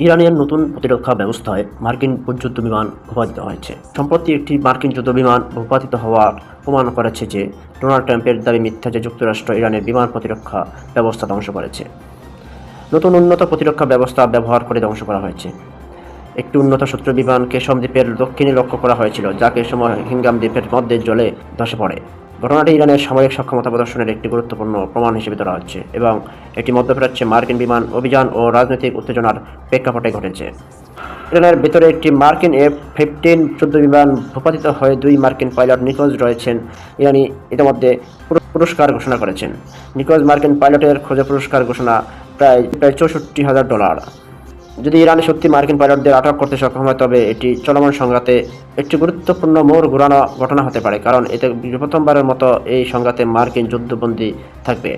ইরানের নতুন প্রতিরক্ষা ব্যবস্থায় মার্কিন যুদ্ধ বিমান ভূপাতিত হয়েছে। সম্প্রতি একটি মার্কিন যুদ্ধ বিমান ভূপাতিত হওয়ার প্রমাণ করেছে যে ডোনাল্ড ট্রাম্পের দাবি মিথ্যা যে যুক্তরাষ্ট্র ইরানের বিমান প্রতিরক্ষা ব্যবস্থা ধ্বংস করেছে। নতুন উন্নত প্রতিরক্ষা ব্যবস্থা ব্যবহার করে ধ্বংস করা হয়েছে। একটি উন্নত শত্রু বিমান কেশম দ্বীপের দক্ষিণে লক্ষ্য করা হয়েছিল, যা সময় হিঙ্গাম দ্বীপের মধ্যে জলে ধসে পড়ে। ঘটনাটি ইরানের সামরিক সক্ষমতা প্রদর্শনের একটি গুরুত্বপূর্ণ প্রমাণ হিসেবে ধরা হচ্ছে এবং এটি মধ্যপ্রাচ্যে মার্কিন বিমান অভিযান ও রাজনৈতিক উত্তেজনার প্রেক্ষাপটে ঘটেছে। ইরানের ভেতরে একটি মার্কিন F-15 যুদ্ধ বিমান ভূপাতিত হয়ে 2 মার্কিন পাইলট নিখোঁজ রয়েছেন। ইরানি ইতিমধ্যে পুরস্কার ঘোষণা করেছেন। নিখোঁজ মার্কিন পাইলটের খোঁজে পুরস্কার ঘোষণা প্রায় $64,000। যদি ইরান সত্যি মার্কিন পাইলটদের আটক করতে সক্ষম হয়, তবে এটি চলমান সংঘাতে একটি গুরুত্বপূর্ণ মোড় ঘোরানো ঘটনা হতে পারে, কারণ এতে প্রথমবারের মতো এই সংঘাতে মার্কিন যুদ্ধবন্দী থাকবে।